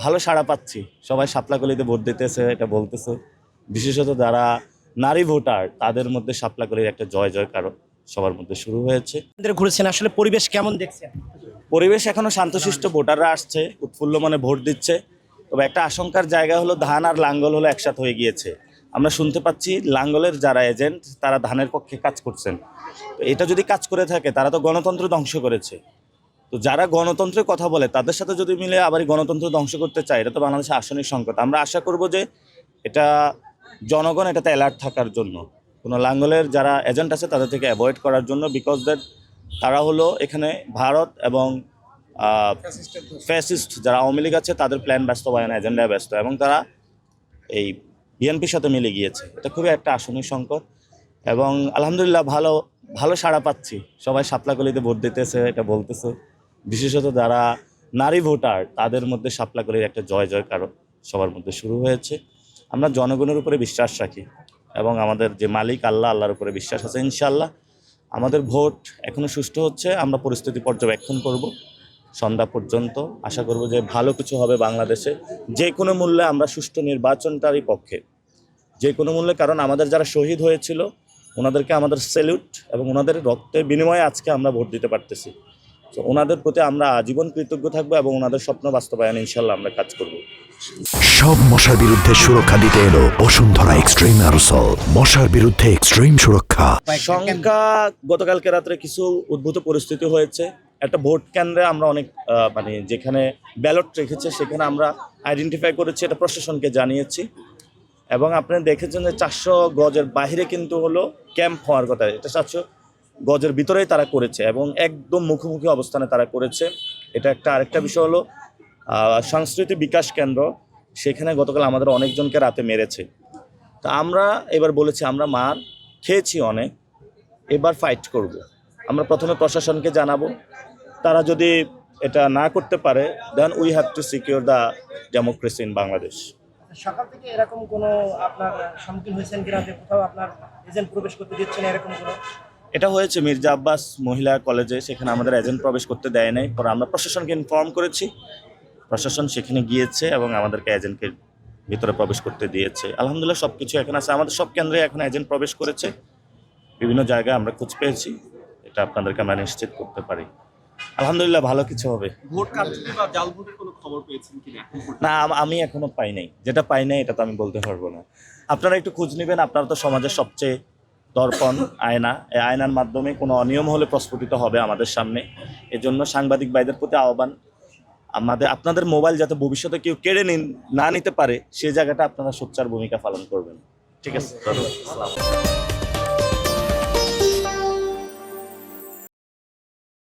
ভালো সাড়া পাচ্ছি। সবাই শাপলাকলিতে ভোট দিতেছে, এটা বলতেছে। বিশেষত যারা নারী ভোটার তাদের মধ্যে শাপলাকলির একটা জয় জয়কার সবার মধ্যে শুরু হয়েছে। ঘুরেছেন, আসলে পরিবেশ কেমন দেখছেন? পরিবেশ এখনো শান্তশিষ্ট, ভোটাররা আসছে, উৎফুল্ল মনে ভোট দিচ্ছে। তবে একটা আশঙ্কার জায়গা হলো ধান আর লাঙ্গল হলো একসাথে হয়ে গিয়েছে। আমরা শুনতে পাচ্ছি লাঙ্গলের যারা এজেন্ট তারা ধানের পক্ষে কাজ করছেন। তো এটা যদি কাজ করে থাকে তারা তো গণতন্ত্র ধ্বংস করেছে। তো যারা গণতন্ত্রের কথা বলে তাদের সাথে যদি মিলে আবার গণতন্ত্র ধ্বংস করতে চায়, এটা তো বাংলাদেশের আসনিক সংকট। আমরা আশা করব যে এটা জনগণ এটাতে অ্যালার্ট থাকার জন্য, কোনো লাঙ্গলের যারা এজেন্ট আছে তাদের থেকে অ্যাভয়েড করার জন্য, বিকজ দ্যাট তারা হলো এখানে ভারত এবং ফ্যাসিস্ট যারা আওয়ামী লীগ আছে তাদের প্ল্যান বাস্তবায়ন এজেন্ডায় ব্যস্ত, এবং তারা এই বিএনপির সাথে মিলে গিয়েছে। এটা খুবই একটা আসনিক সংকট, এবং আলহামদুলিল্লাহ ভালো ভালো সাড়া পাচ্ছি। সবাই শাপলাকলিতে ভোট দিতেছে, এটা বলতেছে। বিশেষত যারা নারী ভোটার তাদের মধ্যে শাপলাকলির একটা জয় জয়কার সবার মধ্যে শুরু হয়েছে। আমরা জনগণের উপরে বিশ্বাস রাখি এবং আমাদের যে মালিক আল্লাহর উপরে বিশ্বাস আছে। ইনশাআল্লাহ আমাদের ভোট এখনো সুষ্ঠু হচ্ছে, আমরা পরিস্থিতি পর্যবেক্ষণ করব সন্ধ্যা পর্যন্ত। আশা করব যে ভালো কিছু হবে বাংলাদেশে। যে কোনো মূল্যে আমরা সুষ্ঠু নির্বাচনটারই পক্ষে, যে কোনো মূল্যে। কারণ আমাদের যারা শহীদ হয়েছিল ওনাদেরকে আমাদের স্যালুট, এবং ওনাদের রক্তের বিনিময়ে আজকে আমরা ভোট দিতে পারতেছি। তো ওনাদের প্রতি আমরা আজীবন কৃতজ্ঞ থাকবো, এবং ওনাদের স্বপ্ন বাস্তবায়নে ইনশাল্লাহ আমরা কাজ করব। সব মশার বিরুদ্ধে সুরক্ষা দিতে এলো বসুন্ধরা এক্সট্রিম অ্যারোসল। মশার বিরুদ্ধে এক্সট্রিম সুরক্ষা। সংখ্যা গতকালকে রাত্রে কিছু উদ্ভূত পরিস্থিতি হয়েছে। একটা ভোট কেন্দ্রে আমরা অনেক যেখানে ব্যালট রেখেছে সেখানে আমরা আইডেন্টিফাই করেছি, এটা প্রশাসনকে জানিয়েছি। এবং আপনি দেখেছেন যে 400 গজের বাইরে কিন্তু হলো ক্যাম্প হওয়ার কথা, এটা 400 গজের ভিতরেই তারা করেছে, এবং একদম মুখোমুখি অবস্থানে তারা করেছে। এটা একটা আরেকটা বিষয় হলো সংস্কৃতি বিকাশ কেন্দ্র, সেখানে গতকাল আমাদের অনেকজনকে রাতে মেরেছে। তা আমরা এবার বলেছি আমরা মার খেয়েছি অনেক, এবার ফাইট করব। আমরা প্রথমে প্রশাসনকে জানাবো, তারা যদি এটা না করতে পারে then we have to secure the democracy in Bangladesh. সকাল থেকে এরকম কোনো আপনার সম্মুখীন হয়েছেন কিনা যে কোথাও আপনার এজেন্ট প্রবেশ করতে দিচ্ছেন এরকম কোনো? এটা হয়েছে মির্জা আব্বাস মহিলা কলেজে, সেখানে আমাদের এজেন্ট প্রবেশ করতে দেয় নাই। পরে আমরা প্রশাসনকে ইনফর্ম করেছি, প্রশাসন সেখানে গিয়েছে এবং আমাদেরকে এজেন্টকে ভিতরে প্রবেশ করতে দিয়েছে। আলহামদুলিল্লাহ সব কিছু এখন আছে, আমাদের সব কেন্দ্রে এখন এজেন্ট প্রবেশ করেছে। বিভিন্ন জায়গায় আমরা খোঁজ পেয়েছি, এটা আপনাদেরকে আমরা নিশ্চিত করতে পারি। আলহামদুলিল্লাহ ভালো কিছু হবে। ভোট কারচুপি বা জাল ভোটের কোনো খবর পেয়েছেন কিনা? না, আমি এখনো পাই নাই। যেটা পাই নাই এটা তো আমি বলতে পারবো না। আপনারা একটু খোঁজ নেবেন, আপনারা তো সমাজের সবচেয়ে দর্পণ, আয়না। এই আয়নার মাধ্যমে কোনো অনিয়ম হলে প্রস্ফুটিত হবে আমাদের সামনে। এজন্য সাংবাদিক ভাইদের প্রতি আহ্বান, আপনাদের মোবাইল যাতে ভবিষ্যতে কেউ কেড়ে না নিতে পারে, সেই জায়গাটা আপনারা সোচ্চার ভূমিকা পালন করবেন। ঠিক আছে।